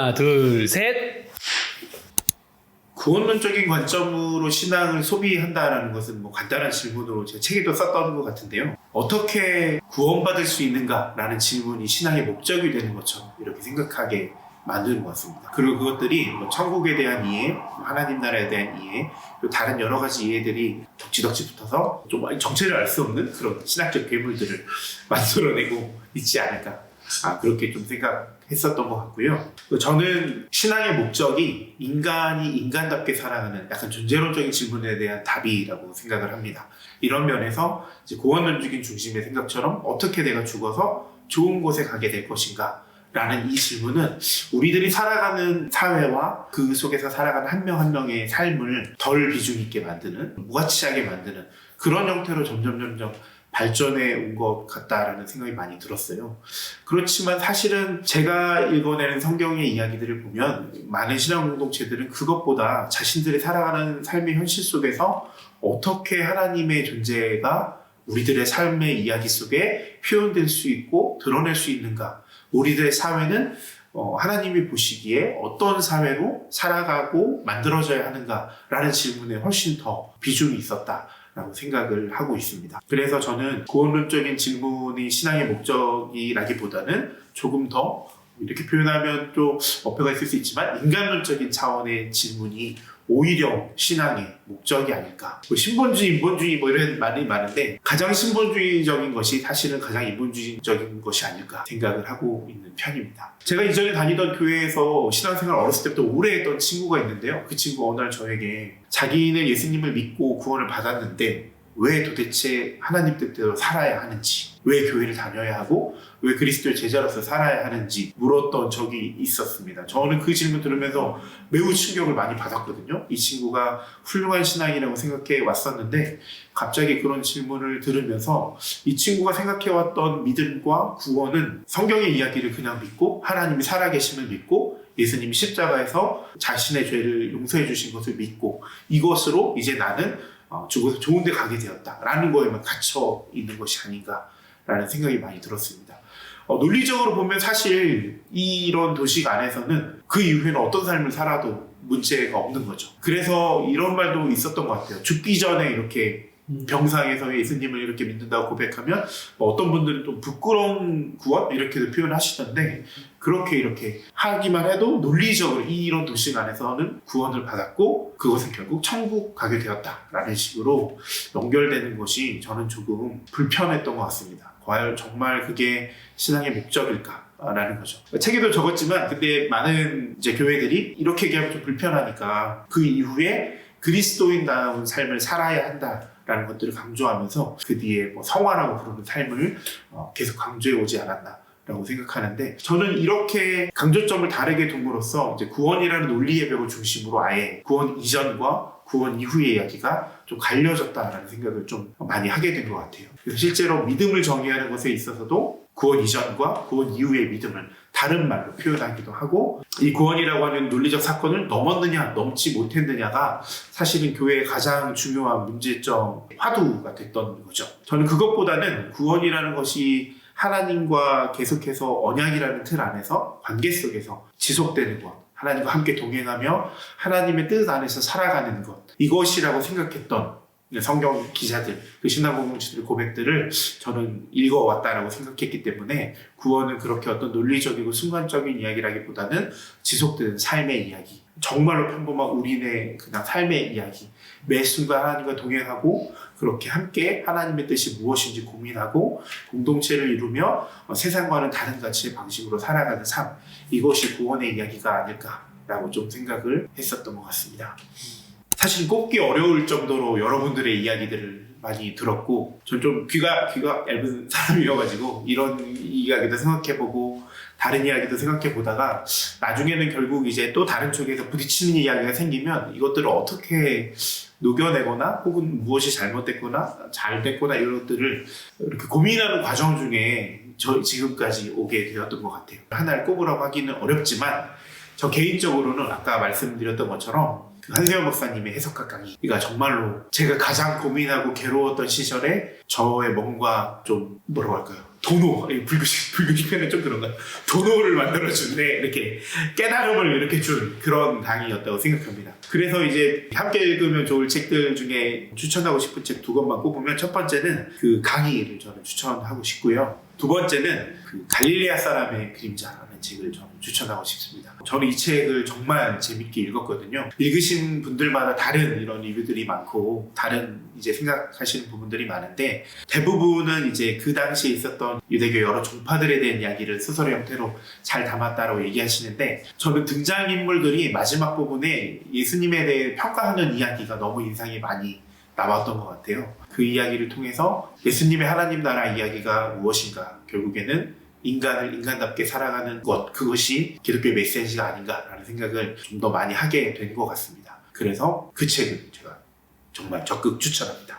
하나, 둘, 셋. 구원론적인 관점으로 신앙을 소비한다라는 것은 뭐 간단한 질문으로 제 책에도 썼던 것 같은데요. 어떻게 구원받을 수 있는가라는 질문이 신앙의 목적이 되는 것처럼 이렇게 생각하게 만드는 것 같습니다. 그리고 그것들이 뭐 천국에 대한 이해, 하나님 나라에 대한 이해, 그리고 다른 여러 가지 이해들이 덕지덕지 붙어서 좀 정체를 알 수 없는 그런 신학적 괴물들을 만들어내고 있지 않을까. 그렇게 좀 생각했었던 것 같고요. 저는 신앙의 목적이 인간이 인간답게 살아가는 약간 존재론적인 질문에 대한 답이라고 생각을 합니다. 이런 면에서 이제 구원론적인 중심의 생각처럼 어떻게 내가 죽어서 좋은 곳에 가게 될 것인가 라는 이 질문은 우리들이 살아가는 사회와 그 속에서 살아가는 한 명 한 명의 삶을 덜 비중 있게 만드는, 무가치하게 만드는 그런 형태로 점점 발전해 온 것 같다라는 생각이 많이 들었어요. 그렇지만 사실은 제가 읽어내는 성경의 이야기들을 보면 많은 신앙 공동체들은 그것보다 자신들이 살아가는 삶의 현실 속에서 어떻게 하나님의 존재가 우리들의 삶의 이야기 속에 표현될 수 있고 드러낼 수 있는가, 우리들의 사회는 하나님이 보시기에 어떤 사회로 살아가고 만들어져야 하는가라는 질문에 훨씬 더 비중이 있었다라고 생각을 하고 있습니다. 그래서 저는 구원론적인 질문이 신앙의 목적이라기보다는 조금 더 이렇게 표현하면 또 어폐가 있을 수 있지만 인간론적인 차원의 질문이 오히려 신앙의 목적이 아닐까. 신본주의, 인본주의 뭐 이런 말이 많은데 가장 신본주의적인 것이 사실은 가장 인본주의적인 것이 아닐까 생각을 하고 있는 편입니다. 제가 이전에 다니던 교회에서 신앙생활 어렸을 때부터 오래 했던 친구가 있는데요. 그 친구가 어느 날 저에게 자기는 예수님을 믿고 구원을 받았는데 왜 도대체 하나님 뜻대로 살아야 하는지, 왜 교회를 다녀야 하고 왜 그리스도의 제자로서 살아야 하는지 물었던 적이 있었습니다. 저는 그 질문 들으면서 매우 충격을 많이 받았거든요. 이 친구가 훌륭한 신앙이라고 생각해 왔었는데 갑자기 그런 질문을 들으면서 이 친구가 생각해왔던 믿음과 구원은 성경의 이야기를 그냥 믿고 하나님이 살아계심을 믿고 예수님이 십자가에서 자신의 죄를 용서해 주신 것을 믿고 이것으로 이제 나는 죽어서 좋은 데 가게 되었다라는 거에만 갇혀 있는 것이 아닌가라는 생각이 많이 들었습니다. 논리적으로 보면 사실 이런 도식 안에서는 그 이후에는 어떤 삶을 살아도 문제가 없는 거죠. 그래서 이런 말도 있었던 것 같아요. 죽기 전에 이렇게 병상에서 예수님을 이렇게 믿는다고 고백하면 어떤 분들은 좀 부끄러운 구원? 이렇게도 표현하시던데 그렇게 이렇게 하기만 해도 논리적으로 이런 도식 안에서는 구원을 받았고 그것은 결국 천국 가게 되었다라는 식으로 연결되는 것이 저는 조금 불편했던 것 같습니다. 과연 정말 그게 신앙의 목적일까? 라는 거죠. 책에도 적었지만 근데 많은 이제 교회들이 이렇게 얘기하면 좀 불편하니까 그 이후에 그리스도인다운 삶을 살아야 한다라는 것들을 강조하면서 그 뒤에 뭐 성화라고 부르는 삶을 계속 강조해 오지 않았나라고 생각하는데 저는 이렇게 강조점을 다르게 둠으로써 이제 구원이라는 논리의 벽을 중심으로 아예 구원 이전과 구원 이후의 이야기가 좀 갈려졌다라는 생각을 좀 많이 하게 된 것 같아요. 그래서 실제로 믿음을 정의하는 것에 있어서도 구원 이전과 구원 이후의 믿음을 다른 말로 표현하기도 하고 이 구원이라고 하는 논리적 사건을 넘었느냐 넘지 못했느냐가 사실은 교회의 가장 중요한 문제점 화두가 됐던 거죠. 저는 그것보다는 구원이라는 것이 하나님과 계속해서 언약이라는 틀 안에서 관계 속에서 지속되는 것, 하나님과 함께 동행하며 하나님의 뜻 안에서 살아가는 것, 이것이라고 생각했던 성경 기자들, 그 신앙 공동체들의 고백들을 저는 읽어왔다라고 생각했기 때문에 구원은 그렇게 어떤 논리적이고 순간적인 이야기라기보다는 지속되는 삶의 이야기, 정말로 평범한 우리네 그냥 삶의 이야기, 매 순간 하나님과 동행하고 그렇게 함께 하나님의 뜻이 무엇인지 고민하고 공동체를 이루며 세상과는 다른 가치의 방식으로 살아가는 삶, 이것이 구원의 이야기가 아닐까라고 좀 생각을 했었던 것 같습니다. 사실 꼽기 어려울 정도로 여러분들의 이야기들을 많이 들었고 전 좀 귀가 얇은 사람이어가지고 이런 이야기도 생각해보고 다른 이야기도 생각해보다가 나중에는 결국 이제 또 다른 쪽에서 부딪히는 이야기가 생기면 이것들을 어떻게 녹여내거나 혹은 무엇이 잘못됐거나 잘 됐거나 이런 것들을 이렇게 고민하는 과정 중에 지금까지 오게 되었던 것 같아요. 하나를 꼽으라고 하기는 어렵지만 저 개인적으로는 아까 말씀드렸던 것처럼 한세영 목사님의 해석학 강의가 정말로 제가 가장 고민하고 괴로웠던 시절에 저의 뭔가 좀 뭐라고 할까요? 도노, 불교식 표현은 좀 그런가요? 도노를 만들어준, 이렇게 깨달음을 이렇게 준 그런 강의였다고 생각합니다. 그래서 이제 함께 읽으면 좋을 책들 중에 추천하고 싶은 책 2권만 꼽으면, 첫 번째는 그 강의를 저는 추천하고 싶고요. 2번째는 그 갈릴레아 사람의 그림자라는 책을 저는 추천하고 싶습니다. 저는 이 책을 정말 재밌게 읽었거든요. 읽으신 분들마다 다른 이런 리뷰들이 많고 다른 이제 생각하시는 부분들이 많은데, 대부분은 이제 그 당시에 있었던 유대교 여러 종파들에 대한 이야기를 소설의 형태로 잘 담았다고 얘기하시는데, 저는 등장인물들이 마지막 부분에 예수님에 대해 평가하는 이야기가 너무 인상이 많이 남았던 것 같아요. 그 이야기를 통해서 예수님의 하나님 나라 이야기가 무엇인가, 결국에는 인간을 인간답게 살아가는 것, 그것이 기독교의 메시지가 아닌가라는 생각을 좀 더 많이 하게 된 것 같습니다. 그래서 그 책을 제가 정말 적극 추천합니다.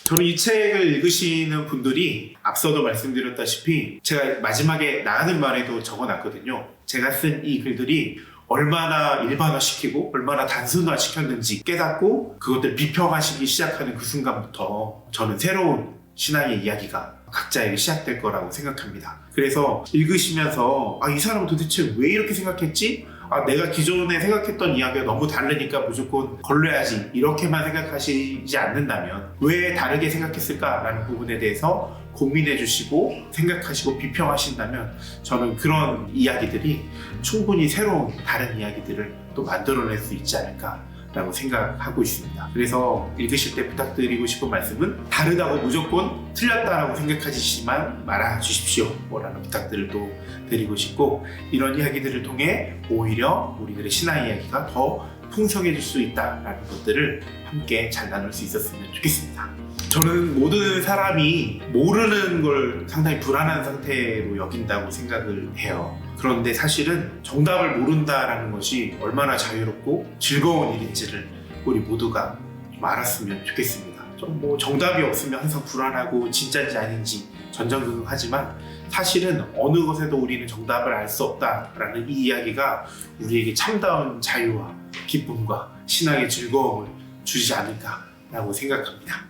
저는 이 책을 읽으시는 분들이 앞서도 말씀드렸다시피 제가 마지막에 나가는 말에도 적어놨거든요. 제가 쓴 이 글들이 얼마나 일반화시키고 얼마나 단순화시켰는지 깨닫고 그것들 비평하시기 시작하는 그 순간부터 저는 새로운 신앙의 이야기가 각자에게 시작될 거라고 생각합니다. 그래서 읽으시면서 이 사람은 도대체 왜 이렇게 생각했지? 내가 기존에 생각했던 이야기가 너무 다르니까 무조건 걸러야지, 이렇게만 생각하시지 않는다면 왜 다르게 생각했을까라는 부분에 대해서 고민해 주시고 생각하시고 비평하신다면, 저는 그런 이야기들이 충분히 새로운 다른 이야기들을 또 만들어낼 수 있지 않을까라고 생각하고 있습니다. 그래서 읽으실 때 부탁드리고 싶은 말씀은, 다르다고 무조건 틀렸다라고 생각하시지만 말아 주십시오 라는 부탁들을 또 드리고 싶고, 이런 이야기들을 통해 오히려 우리들의 신앙 이야기가 더 풍성해질 수 있다라는 것들을 함께 잘 나눌 수 있었으면 좋겠습니다. 저는 모든 사람이 모르는 걸 상당히 불안한 상태로 여긴다고 생각을 해요. 그런데 사실은 정답을 모른다라는 것이 얼마나 자유롭고 즐거운 일인지를 우리 모두가 좀 알았으면 좋겠습니다. 좀 정답이 없으면 항상 불안하고 진짜인지 아닌지 전전긍긍하지만, 사실은 어느 것에도 우리는 정답을 알 수 없다라는 이 이야기가 우리에게 참다운 자유와 기쁨과 신앙의 즐거움을 주지 않을까라고 생각합니다.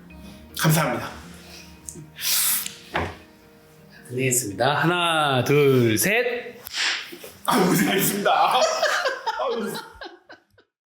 감사합니다. 끝내겠습니다. 하나, 둘, 셋. 고생하셨습니다.